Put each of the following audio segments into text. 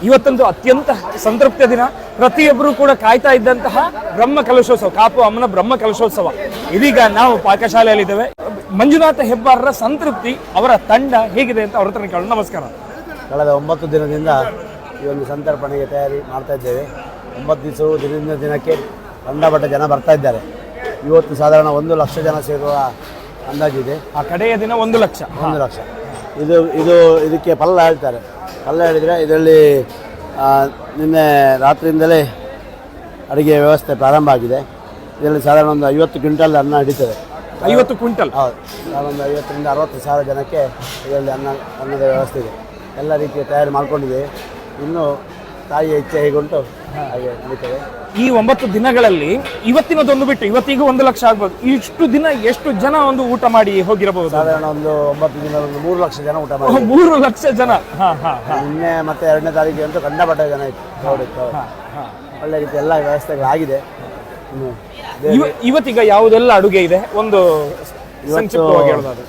ಇವತ್ತೊಂದು ಅತ್ಯಂತ ಸಂತೃಪ್ತಿಯ ದಿನ. ಪ್ರತಿಯೊಬ್ಬರು ಕೂಡ ಕಾಯ್ತಾ ಇದ್ದಂತಹ ಬ್ರಹ್ಮ ಕಲಶೋತ್ಸವ, ಕಾಪು ಅಮ್ಮನ ಬ್ರಹ್ಮ ಕಲಶೋತ್ಸವ. ಇದೀಗ ನಾವು ಪಾಕಶಾಲೆಯಲ್ಲಿದ್ದೇವೆ. ಮಂಜುನಾಥ ಹೆಬ್ಬಾರರ ಸಂತೃಪ್ತಿ, ಅವರ ತಂಡ ಹೇಗಿದೆ ಅಂತ ಅವ್ರ ಹತ್ರ ಕೇಳೋಣ. ನಮಸ್ಕಾರ. ಕಳೆದ 9 ದಿನದಿಂದ ಈ ಒಂದು ಸಂತರ್ಪಣೆಗೆ ತಯಾರಿ ಮಾಡ್ತಾ ಇದ್ದೇವೆ. 9 ದಿನದಿಂದ ದಿನಕ್ಕೆ ಕಂಡಪಟ್ಟ ಜನ ಬರ್ತಾ ಇದ್ದಾರೆ. ಇವತ್ತು ಸಾಧಾರಣ 1 ಲಕ್ಷ ಜನ ಸೇರುವ ಅಂದಾಜಿದೆ. ಆ ಕಡೆಯ ದಿನ 1 ಲಕ್ಷ. ಇದಕ್ಕೆ ಪಲ್ಲ ಹೇಳ್ತಾರೆ. ಪಲ್ಲ ಹೇಳಿದರೆ ಇದರಲ್ಲಿ ನಿನ್ನೆ ರಾತ್ರಿಯಿಂದಲೇ ಅಡುಗೆ ವ್ಯವಸ್ಥೆ ಪ್ರಾರಂಭ ಆಗಿದೆ. ಇದರಲ್ಲಿ ಸಾಧಾರಣ ಒಂದು 50 ಕ್ವಿಂಟಲ್ ಅನ್ನ ಹಿಡಿತದೆ. 50 ಕ್ವಿಂಟಲ್? ಹೌದು, ಒಂದು 50ರಿಂದ 60 ಸಾವಿರ ಜನಕ್ಕೆ ಇದರಲ್ಲಿ ಅನ್ನದ ವ್ಯವಸ್ಥೆ ಇದೆ. ಎಲ್ಲ ರೀತಿಯ ತಯಾರಿ ಮಾಡಿಕೊಂಡಿದೆ. ಇನ್ನು ತಾಯಿಯ ಇಚ್ಛೆ ಹೇಗುಂಟು ಹಾಗೆ ನಡೀತದೆ. ಈ 9 ದಿನಗಳಲ್ಲಿ ಇವತ್ತಿನದೊಂದು ಬಿಟ್ಟು ಇವತ್ತಿಗೂ 1 ಲಕ್ಷ ಆಗ್ಬೋದು. ಇಷ್ಟು ದಿನ ಎಷ್ಟು ಜನ ಒಂದು ಊಟ ಮಾಡಿ ಹೋಗಿರಬಹುದು? ಸಾಧಾರಣ ಒಂದು 9 ದಿನ 3 ಲಕ್ಷ ಜನ ಊಟ ಮಾಡಿ. 3 ಲಕ್ಷ ಜನ. ನಿನ್ನೆ ಮತ್ತೆ 2ನೇ ತಾರೀಕಿಗೆ ಅಂತೂ ಕಂಡಪಟ್ಟ ಜನ ಇತ್ತು. ಒಳ್ಳೆ ರೀತಿ ಎಲ್ಲ ವ್ಯವಸ್ಥೆಗಳಾಗಿದೆ. ಇವತ್ತೀಗ ಯಾವುದೆಲ್ಲ ಅಡುಗೆ ಇದೆ ಒಂದು ಸಂಕ್ಷಿಪ್ತವಾಗಿ ಹೇಳೋದಾದ್ರೆ?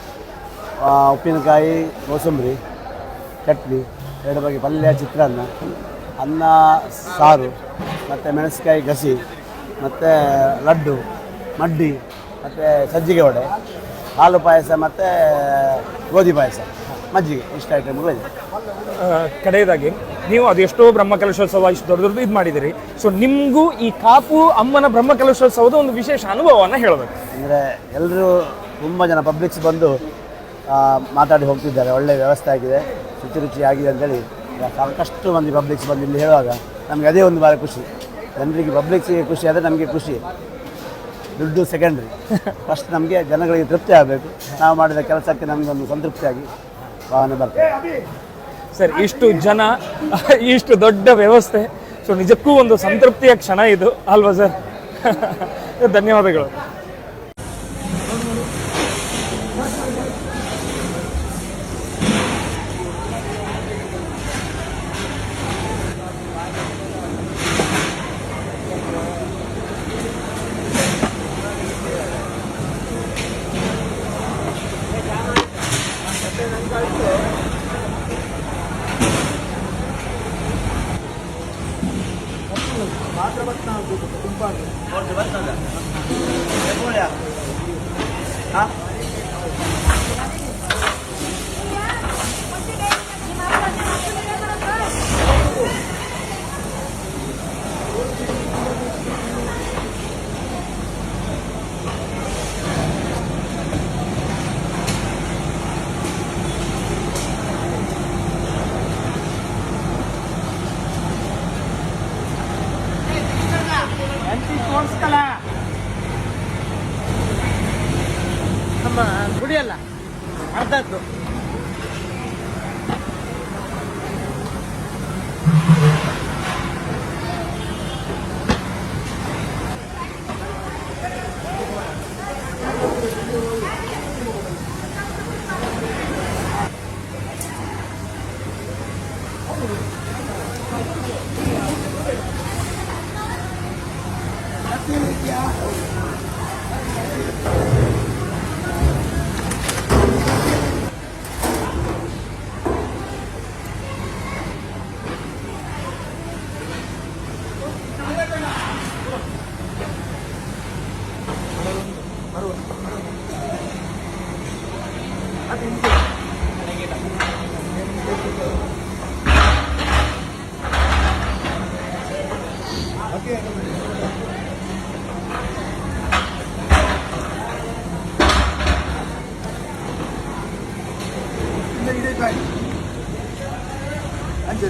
ಉಪ್ಪಿನಕಾಯಿ, ಕೋಸಂಬರಿ, ಚಟ್ನಿ, 2 ಬಗೆ ಪಲ್ಯ, ಚಿತ್ರಾನ್ನ, ಅನ್ನ, ಸಾರು, ಮತ್ತು ಮೆಣಸಿನಕಾಯಿ ಗಸಿ, ಮತ್ತು ಲಡ್ಡು, ಮಡ್ಡಿ, ಮತ್ತು ಸಜ್ಜಿಗೆ ವಡೆ, ಹಾಲು ಪಾಯಸ ಮತ್ತು ಗೋಧಿ ಪಾಯಸ, ಮಜ್ಜಿಗೆ, ಇಷ್ಟು ಐಟಮ್ಗಳಿದೆ. ಕಡೆಯದಾಗಿ ನೀವು ಅದೆಷ್ಟೋ ಬ್ರಹ್ಮ ಕಲಶೋತ್ಸವ ಇಷ್ಟು ದೊಡ್ಡದು ಇದು ಮಾಡಿದಿರಿ. ಸೊ ನಿಮಗೂ ಈ ಕಾಪು ಅಮ್ಮನ ಬ್ರಹ್ಮ ಕಲಶೋತ್ಸವದ ಒಂದು ವಿಶೇಷ ಅನುಭವವನ್ನು ಹೇಳಬೇಕು. ಅಂದರೆ ಎಲ್ಲರೂ ತುಂಬ ಜನ ಪಬ್ಲಿಕ್ಸ್ ಬಂದು ಮಾತಾಡಿ ಹೋಗ್ತಿದ್ದಾರೆ. ಒಳ್ಳೆಯ ವ್ಯವಸ್ಥೆ ಆಗಿದೆ, ಶುಚಿ ಆಗಿದೆ ಅಂತೇಳಿ ಸಾಕಷ್ಟು ಮಂದಿ ಪಬ್ಲಿಕ್ಸ್ ಬಂದು ಇಲ್ಲಿ ಹೇಳುವಾಗ ನಮಗೆ ಅದೇ ಒಂದು ಭಾಳ ಖುಷಿ. ಜನರಿಗೆ ಪಬ್ಲಿಕ್ಸಿಗೆ ಖುಷಿ ಆದರೆ ನಮಗೆ ಖುಷಿ. ದುಡ್ಡು ಸೆಕೆಂಡ್ರಿ. ಫಸ್ಟ್ ನಮಗೆ ಜನಗಳಿಗೆ ತೃಪ್ತಿ ಆಗಬೇಕು. ನಾವು ಮಾಡಿದ ಕೆಲಸಕ್ಕೆ ನಮಗೊಂದು ಸಂತೃಪ್ತಿಯಾಗಿ ಭಾವನೆ ಬರ್ತದೆ. ಸರ್, ಇಷ್ಟು ಜನ, ಇಷ್ಟು ದೊಡ್ಡ ವ್ಯವಸ್ಥೆ, ಸೊ ನಿಜಕ್ಕೂ ಒಂದು ಸಂತೃಪ್ತಿಯ ಕ್ಷಣ ಇದು ಅಲ್ವಾ ಸರ್? ಧನ್ಯವಾದಗಳು. ನಮ್ಮ ಗುಡಿಯಲ್ಲ ಅರ್ಧದ್ದು.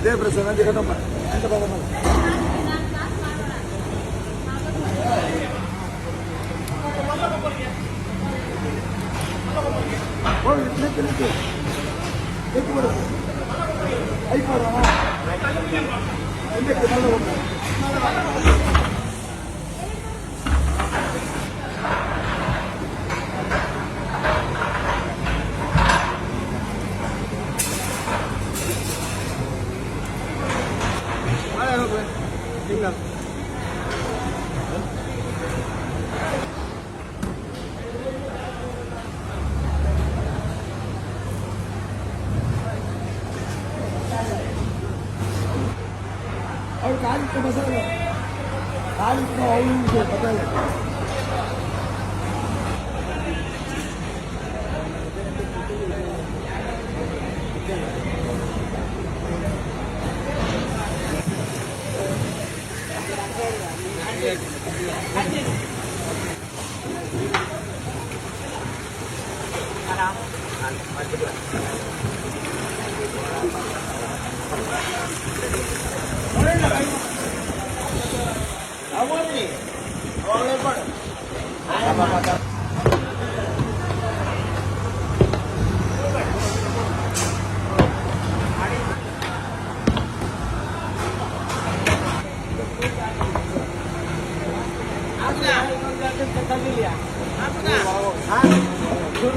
Jadi bersama nanti kan Pak. Anda bawa mana? Oh, ini. Itu berapa? Ayo berapa? Ini berapa? Tinggal.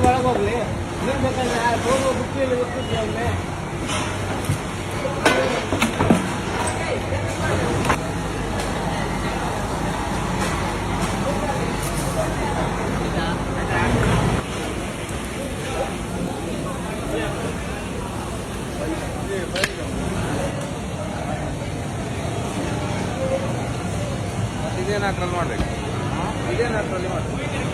ಒಳಗೆ ಹೋಗ್ಲಿ ನೀನ್ ಬೇಕಾದ್ರೆ ಬುಕ್ಕಿಯಲ್ಲಿ ಗೊತ್ತಿದ್ದೆ ಇದೇನು ಅದ್ರಲ್ಲಿ ಮಾಡ್ಬೇಕು ಇದೇನು ಅದ್ರಲ್ಲಿ ಮಾಡ್ಬೇಕು